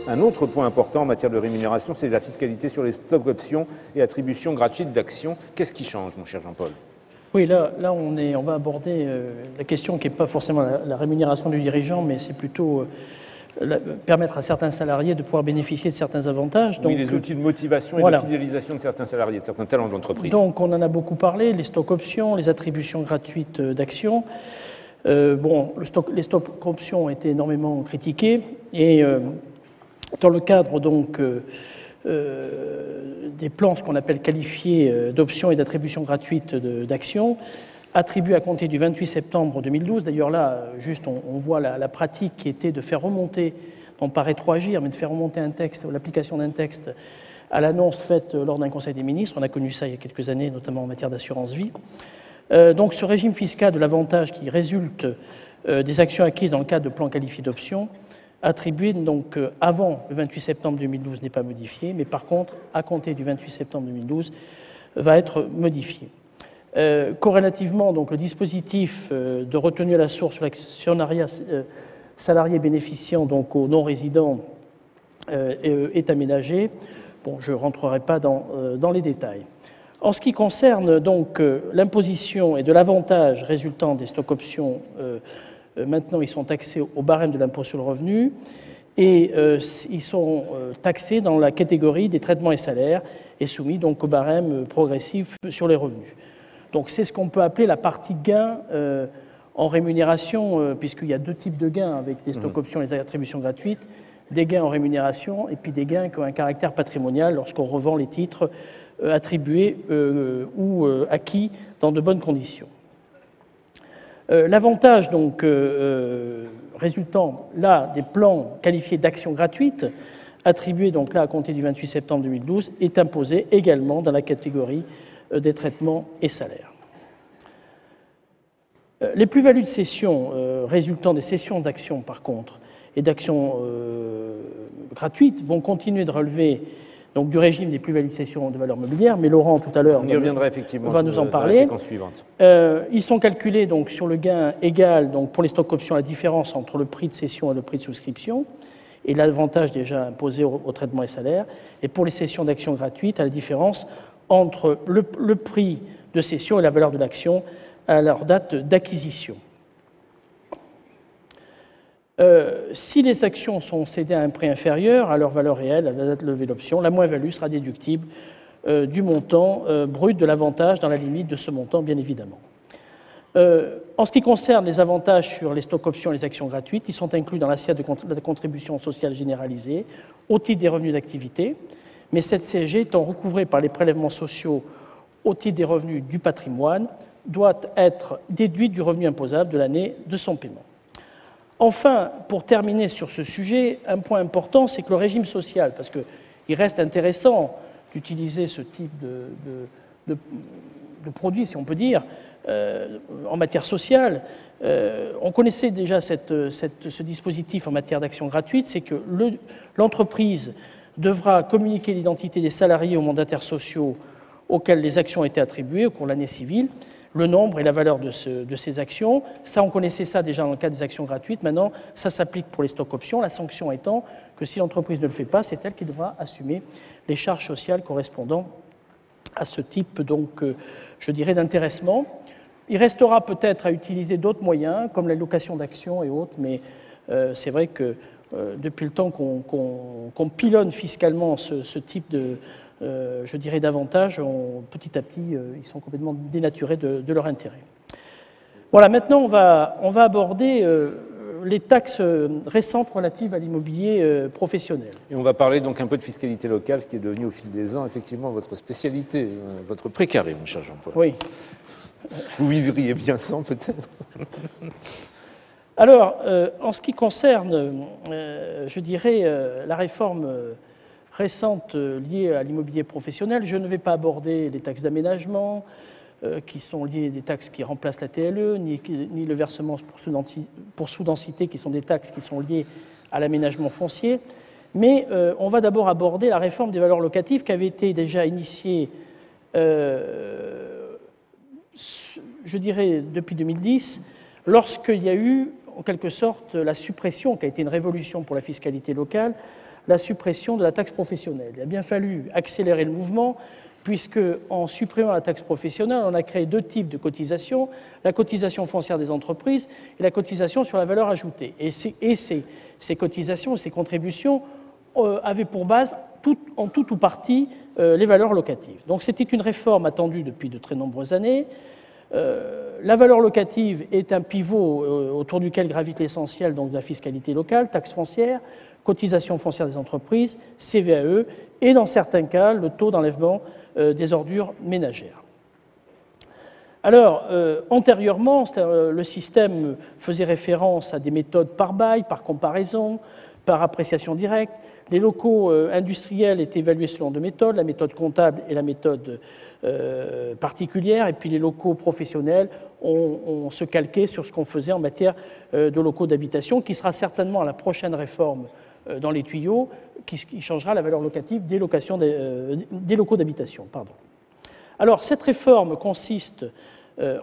un autre point important en matière de rémunération, c'est la fiscalité sur les stocks options et attributions gratuites d'actions. Qu'est-ce qui change, mon cher Jean-Paul? Oui, là on va aborder la question qui n'est pas forcément la rémunération du dirigeant, mais c'est plutôt permettre à certains salariés de pouvoir bénéficier de certains avantages. Donc, oui, les outils de motivation et de fidélisation de certains salariés, de certains talents de l'entreprise. Donc on en a beaucoup parlé, les stocks options, les attributions gratuites d'actions. Les stocks options ont été énormément critiqués et dans le cadre donc des plans, ce qu'on appelle qualifiés d'options et d'attributions gratuites d'actions, attribués à compter du 28 septembre 2012. D'ailleurs là, juste on voit la pratique qui était de faire remonter, non pas rétroagir, mais de faire remonter un texte, l'application d'un texte à l'annonce faite lors d'un conseil des ministres. On a connu ça il y a quelques années, notamment en matière d'assurance vie. Donc ce régime fiscal de l'avantage qui résulte des actions acquises dans le cadre de plans qualifiés d'options, attribué donc avant le 28 septembre 2012 n'est pas modifié, mais par contre, à compter du 28 septembre 2012, va être modifié. Corrélativement, donc, le dispositif de retenue à la source sur l'actionnariat salarié bénéficiant donc, aux non-résidents est aménagé. Bon, je ne rentrerai pas dans les détails. En ce qui concerne donc l'imposition et de l'avantage résultant des stocks options, maintenant ils sont taxés au barème de l'impôt sur le revenu et ils sont taxés dans la catégorie des traitements et salaires et soumis donc au barème progressif sur les revenus. Donc c'est ce qu'on peut appeler la partie gain en rémunération, puisqu'il y a deux types de gains avec les stocks options et les attributions gratuites, des gains en rémunération et puis des gains qui ont un caractère patrimonial lorsqu'on revend les titres attribués ou acquis dans de bonnes conditions. L'avantage donc résultant là des plans qualifiés d'actions gratuites attribués donc là à compter du 28 septembre 2012 est imposé également dans la catégorie des traitements et salaires. Les plus-values de cession résultant des cessions d'actions par contre et d'actions gratuites vont continuer de relever donc du régime des plus-values de cession de valeur mobilière, mais Laurent tout à l'heure va nous en parler. Ils sont calculés donc sur le gain égal donc pour les stocks options, la différence entre le prix de cession et le prix de souscription, et l'avantage déjà imposé au traitement et salaires, et pour les cessions d'actions gratuites, à la différence entre le prix de cession et la valeur de l'action à leur date d'acquisition. Si les actions sont cédées à un prix inférieur à leur valeur réelle, à la date de levée de l'option, la moins-value sera déductible du montant brut de l'avantage dans la limite de ce montant, bien évidemment. En ce qui concerne les avantages sur les stocks options et les actions gratuites, ils sont inclus dans l'assiette de la contribution sociale généralisée au titre des revenus d'activité, mais cette CSG étant recouvrée par les prélèvements sociaux au titre des revenus du patrimoine, doit être déduite du revenu imposable de l'année de son paiement. Enfin, pour terminer sur ce sujet, un point important, c'est que le régime social, parce qu'il reste intéressant d'utiliser ce type de produit, si on peut dire, en matière sociale, on connaissait déjà ce dispositif en matière d'action gratuite, c'est que l'entreprise devra communiquer l'identité des salariés aux mandataires sociaux auxquels les actions ont été attribuées au cours de l'année civile, le nombre et la valeur de ces actions. Ça, on connaissait ça déjà dans le cas des actions gratuites. Maintenant, ça s'applique pour les stocks options, la sanction étant que si l'entreprise ne le fait pas, c'est elle qui devra assumer les charges sociales correspondant à ce type, donc, je dirais, d'intéressement. Il restera peut-être à utiliser d'autres moyens, comme la location d'actions et autres, mais c'est vrai que depuis le temps qu'on pilonne fiscalement ce type je dirais d'avantages, petit à petit, ils sont complètement dénaturés de leur intérêt. Voilà, maintenant on va aborder les taxes récentes relatives à l'immobilier professionnel. Et on va parler donc un peu de fiscalité locale, ce qui est devenu au fil des ans effectivement votre spécialité, votre précaré, mon cher Jean-Paul. Oui. Vous vivriez bien sans, peut-être. Alors, en ce qui concerne, je dirais, la réforme récentes liées à l'immobilier professionnel, je ne vais pas aborder les taxes d'aménagement, qui sont liées des taxes qui remplacent la TLE, ni le versement pour sous-densité, qui sont des taxes qui sont liées à l'aménagement foncier. Mais on va d'abord aborder la réforme des valeurs locatives qui avait été déjà initiée, je dirais, depuis 2010, lorsqu'il y a eu, en quelque sorte, la suppression, qui a été une révolution pour la fiscalité locale, la suppression de la taxe professionnelle. Il a bien fallu accélérer le mouvement, puisque en supprimant la taxe professionnelle, on a créé deux types de cotisations, la cotisation foncière des entreprises et la cotisation sur la valeur ajoutée. Et ces cotisations, ces contributions avaient pour base, en tout ou partie, les valeurs locatives. Donc c'était une réforme attendue depuis de très nombreuses années. La valeur locative est un pivot autour duquel gravite l'essentiel de la fiscalité locale, taxe foncière, cotisation foncière des entreprises, CVAE, et dans certains cas, le taux d'enlèvement des ordures ménagères. Alors, antérieurement, le système faisait référence à des méthodes par bail, par comparaison, par appréciation directe. Les locaux industriels étaient évalués selon deux méthodes, la méthode comptable et la méthode particulière, et puis les locaux professionnels, on se calquait sur ce qu'on faisait en matière de locaux d'habitation, qui sera certainement à la prochaine réforme dans les tuyaux, qui changera la valeur locative des locaux d'habitation. Alors, cette réforme consiste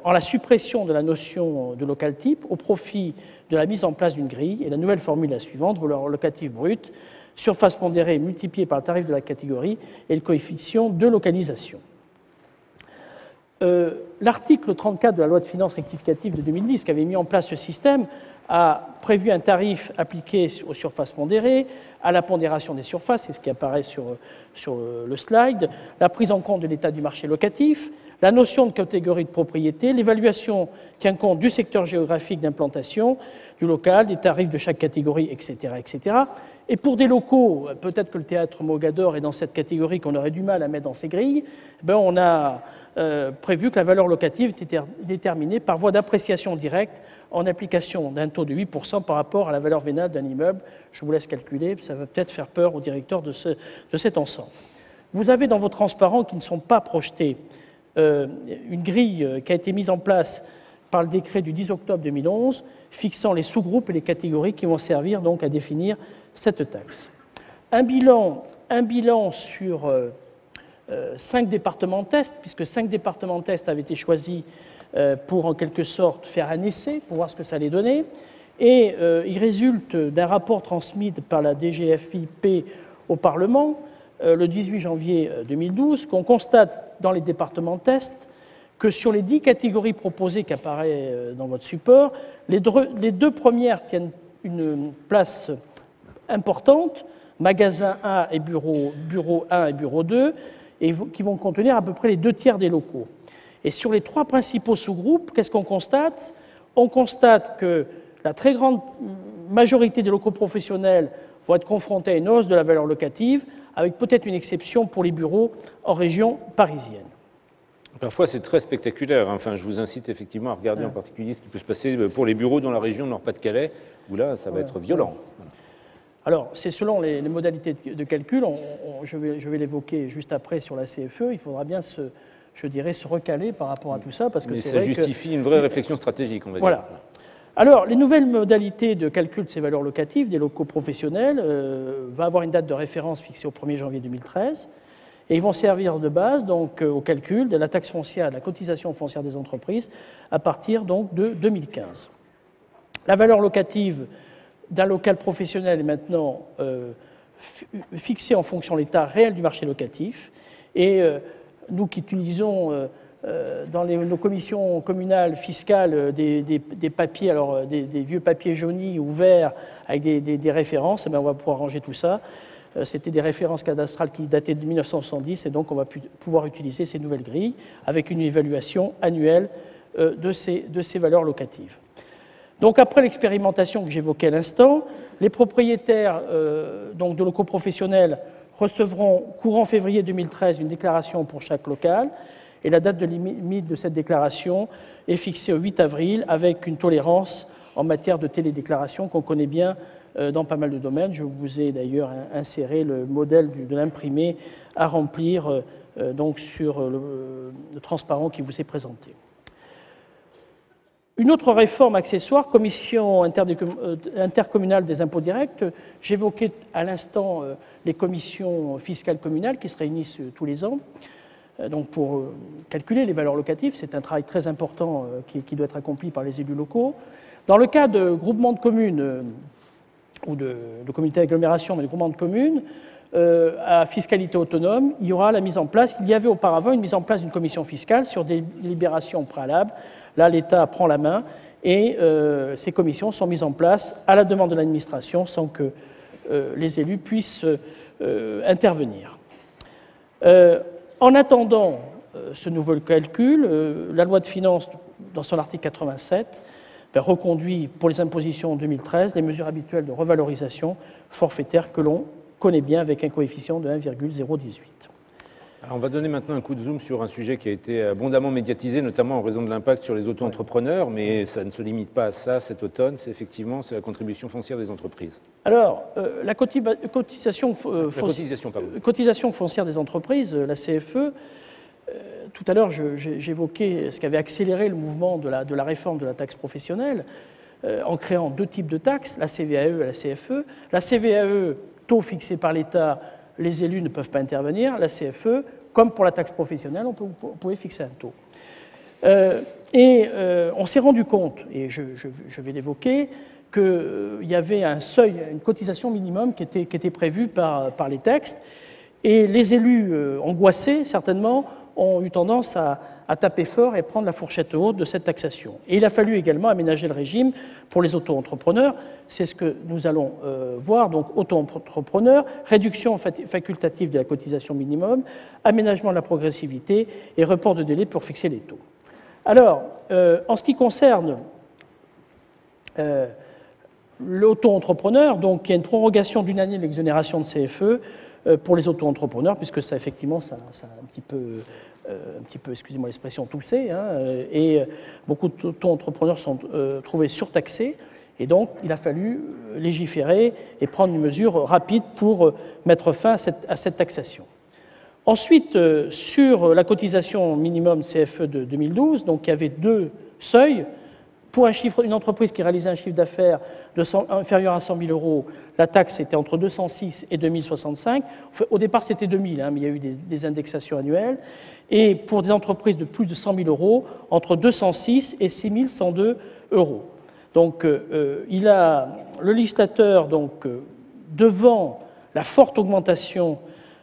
en la suppression de la notion de local type au profit de la mise en place d'une grille, et la nouvelle formule est la suivante: valeur locative brute, surface pondérée multipliée par le tarif de la catégorie et le coefficient de localisation. L'article 34 de la loi de finances rectificative de 2010, qui avait mis en place ce système, a prévu un tarif appliqué aux surfaces pondérées, à la pondération des surfaces, c'est ce qui apparaît sur le slide, la prise en compte de l'état du marché locatif, la notion de catégorie de propriété, l'évaluation tient compte du secteur géographique d'implantation, du local, des tarifs de chaque catégorie, etc., etc. Et pour des locaux, peut-être que le théâtre Mogador est dans cette catégorie qu'on aurait du mal à mettre dans ces grilles, on a prévu que la valeur locative était déterminée par voie d'appréciation directe en application d'un taux de 8% par rapport à la valeur vénale d'un immeuble. Je vous laisse calculer, ça va peut-être faire peur au directeur de cet ensemble. Vous avez dans vos transparents qui ne sont pas projetés une grille qui a été mise en place par le décret du 10 octobre 2011, fixant les sous-groupes et les catégories qui vont servir donc à définir cette taxe. Un bilan sur 5 départements tests, puisque 5 départements tests avaient été choisis pour en quelque sorte faire un essai, pour voir ce que ça allait donner. Et il résulte d'un rapport transmis par la DGFiP au Parlement le 18 janvier 2012 qu'on constate dans les départements tests que sur les 10 catégories proposées qui apparaissent dans votre support, les deux premières tiennent une place importante, magasin A et bureau 1 et bureau 2, et qui vont contenir à peu près les 2/3 des locaux. Et sur les 3 principaux sous-groupes, qu'est-ce qu'on constate? On constate que la très grande majorité des locaux professionnels vont être confrontés à une hausse de la valeur locative, avec peut-être une exception pour les bureaux en région parisienne. Parfois, c'est très spectaculaire. Enfin, je vous incite effectivement à regarder en particulier ce qui peut se passer pour les bureaux dans la région Nord-Pas-de-Calais, où là, ça va être violent. Alors, c'est selon les modalités de calcul, je vais l'évoquer juste après sur la CFE, il faudra bien se recaler par rapport à tout ça, parce que c'est vrai que... ça justifie une vraie réflexion stratégique, on va dire. Voilà. Alors, les nouvelles modalités de calcul de ces valeurs locatives des locaux professionnels vont avoir une date de référence fixée au 1er janvier 2013, et ils vont servir de base donc, au calcul de la taxe foncière et de la cotisation foncière des entreprises à partir donc, de 2015. La valeur locative d'un local professionnel est maintenant fixée en fonction de l'état réel du marché locatif, et nous qui utilisons dans nos commissions communales fiscales des papiers, alors des vieux papiers jaunis ou verts avec des références, on va pouvoir ranger tout ça. C'était des références cadastrales qui dataient de 1970, et donc on va pouvoir utiliser ces nouvelles grilles avec une évaluation annuelle de ces valeurs locatives. Donc après l'expérimentation que j'évoquais à l'instant, les propriétaires donc de locaux professionnels recevront courant février 2013 une déclaration pour chaque local, et la date de limite de cette déclaration est fixée au 8 avril avec une tolérance en matière de télédéclaration qu'on connaît bien dans pas mal de domaines. Je vous ai d'ailleurs inséré le modèle de l'imprimé à remplir donc sur le transparent qui vous est présenté. Une autre réforme accessoire, commission intercommunale des impôts directs. J'évoquais à l'instant les commissions fiscales communales qui se réunissent tous les ans. Donc pour calculer les valeurs locatives, c'est un travail très important qui doit être accompli par les élus locaux. Dans le cas de groupements de communes ou de communautés d'agglomération, mais de groupements de communes, à fiscalité autonome, il y aura la mise en place, il y avait auparavant une mise en place d'une commission fiscale sur des délibérations préalables. Là, l'État prend la main et ces commissions sont mises en place à la demande de l'administration sans que les élus puissent intervenir. En attendant ce nouveau calcul, la loi de finances, dans son article 87, reconduit pour les impositions en 2013 les mesures habituelles de revalorisation forfaitaire que l'on connaît bien avec un coefficient de 1,018. Alors on va donner maintenant un coup de zoom sur un sujet qui a été abondamment médiatisé, notamment en raison de l'impact sur les auto-entrepreneurs, mais ça ne se limite pas à ça cet automne, c'est la contribution foncière des entreprises. Alors, la cotisation foncière des entreprises, la CFE, tout à l'heure j'évoquais ce qui avait accéléré le mouvement de la réforme de la taxe professionnelle en créant deux types de taxes, la CVAE et la CFE. La CVAE, taux fixé par l'État, les élus ne peuvent pas intervenir. La CFE, comme pour la taxe professionnelle, on pouvait fixer un taux. On s'est rendu compte, et je vais l'évoquer, qu'il y avait un seuil, une cotisation minimum qui était prévue par les textes. Et les élus, angoissés certainement, ont eu tendance à taper fort et prendre la fourchette haute de cette taxation. Et il a fallu également aménager le régime pour les auto-entrepreneurs. C'est ce que nous allons voir. Donc, auto-entrepreneurs, réduction facultative de la cotisation minimum, aménagement de la progressivité et report de délai pour fixer les taux. Alors, en ce qui concerne l'auto-entrepreneur, donc il y a une prorogation d'une année de l'exonération de CFE pour les auto-entrepreneurs, puisque ça, effectivement, ça a un petit peu, excusez-moi l'expression, toussé, et beaucoup d'auto-entrepreneurs sont trouvés surtaxés, et donc il a fallu légiférer et prendre une mesure rapide pour mettre fin à cette taxation. Ensuite, sur la cotisation minimum CFE de 2012, donc il y avait deux seuils. Pour une entreprise qui réalisait un chiffre d'affaires inférieur à 100 000 euros, la taxe était entre 206 et 2065. Au départ, c'était 2000, mais il y a eu des indexations annuelles. Et pour des entreprises de plus de 100 000 euros, entre 206 et 6 102 euros. Donc, le législateur, devant la forte augmentation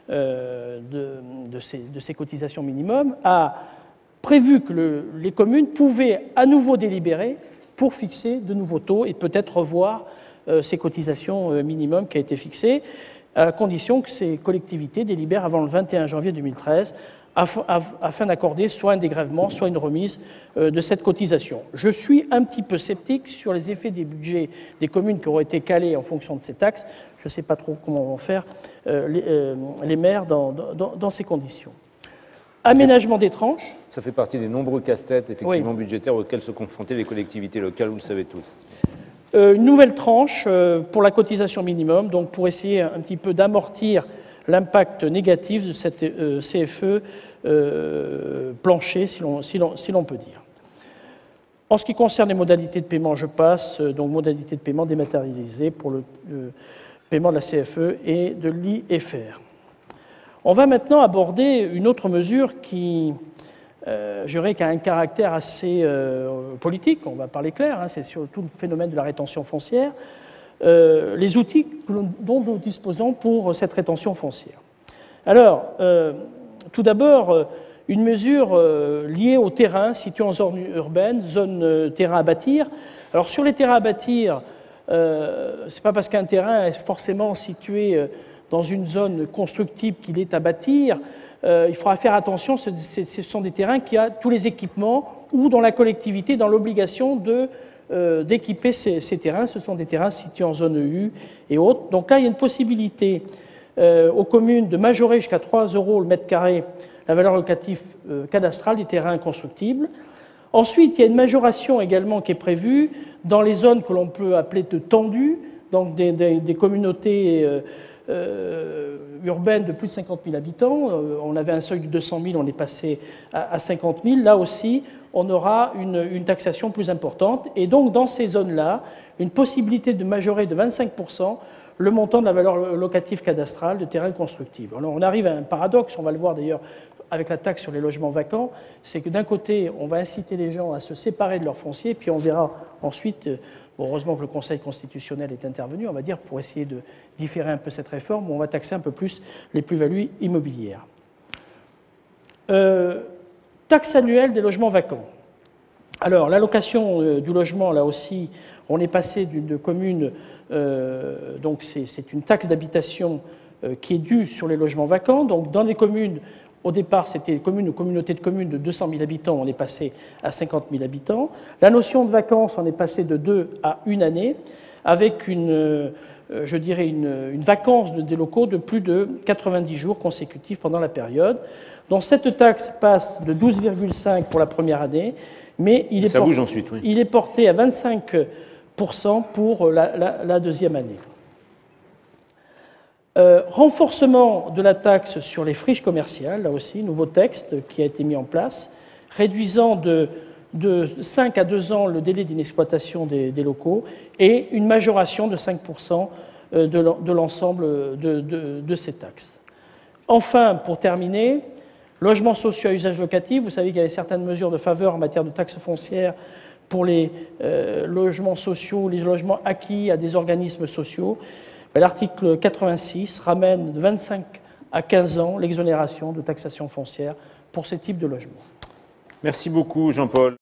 de ces cotisations minimum, a prévu que les communes pouvaient à nouveau délibérer pour fixer de nouveaux taux et peut-être revoir ces cotisations minimum qui a été fixée, à condition que ces collectivités délibèrent avant le 21 janvier 2013 afin d'accorder soit un dégrèvement, soit une remise de cette cotisation. Je suis un petit peu sceptique sur les effets des budgets des communes qui auraient été calés en fonction de ces taxes. Je ne sais pas trop comment vont faire les maires dans ces conditions. Aménagement des tranches. Ça fait partie des nombreux casse-têtes effectivement budgétaires auxquels se confrontaient les collectivités locales, vous le savez tous. Une nouvelle tranche pour la cotisation minimum, donc pour essayer un petit peu d'amortir l'impact négatif de cette CFE plancher, si l'on peut dire. En ce qui concerne les modalités de paiement, je passe, donc modalités de paiement dématérialisées pour le paiement de la CFE et de l'IFR. On va maintenant aborder une autre mesure qui, je dirais, qui a un caractère assez politique, on va parler clair, c'est surtout le phénomène de la rétention foncière, les outils dont nous disposons pour cette rétention foncière. Alors, tout d'abord, une mesure liée aux terrains situés en zone urbaine, zone terrain à bâtir. Alors, sur les terrains à bâtir, ce n'est pas parce qu'un terrain est forcément situé dans une zone constructible qu'il est à bâtir. Il faudra faire attention, ce sont des terrains qui ont tous les équipements ou dont la collectivité est dans l'obligation d'équiper ces terrains. Ce sont des terrains situés en zone EU et autres. Donc là, il y a une possibilité aux communes de majorer jusqu'à 3 € le mètre carré la valeur locative cadastrale des terrains constructibles. Ensuite, il y a une majoration également qui est prévue dans les zones que l'on peut appeler de tendues, donc des communautés urbaine de plus de 50 000 habitants. On avait un seuil de 200 000, on est passé à 50 000. Là aussi, on aura une taxation plus importante. Et donc, dans ces zones-là, une possibilité de majorer de 25% le montant de la valeur locative cadastrale de terrains constructibles. Alors, on arrive à un paradoxe, on va le voir d'ailleurs avec la taxe sur les logements vacants, c'est que d'un côté, on va inciter les gens à se séparer de leur foncier, puis on verra ensuite Heureusement que le Conseil constitutionnel est intervenu, on va dire, pour essayer de différer un peu cette réforme, où on va taxer un peu plus les plus-values immobilières. Taxe annuelle des logements vacants. Alors, l'allocation du logement, là aussi, on est passé d'une commune, donc c'est une taxe d'habitation qui est due sur les logements vacants. Donc, dans les communes, au départ, c'était communes ou communautés de communes de 200 000 habitants, on est passé à 50 000 habitants. La notion de vacances, on est passé de 2 à 1 année, avec je dirais une vacance des locaux de plus de 90 jours consécutifs pendant la période. Donc cette taxe passe de 12,5 pour la première année, mais il est porté à 25% pour la deuxième année. Renforcement de la taxe sur les friches commerciales, là aussi, nouveau texte qui a été mis en place, réduisant de 5 à 2 ans le délai d'inexploitation des locaux et une majoration de 5% de l'ensemble de ces taxes. Enfin, pour terminer, logements sociaux à usage locatif, vous savez qu'il y avait certaines mesures de faveur en matière de taxes foncières pour les logements sociaux, les logements acquis à des organismes sociaux. L'article 86 ramène de 25 à 15 ans l'exonération de taxation foncière pour ce type de logement. Merci beaucoup, Jean-Paul.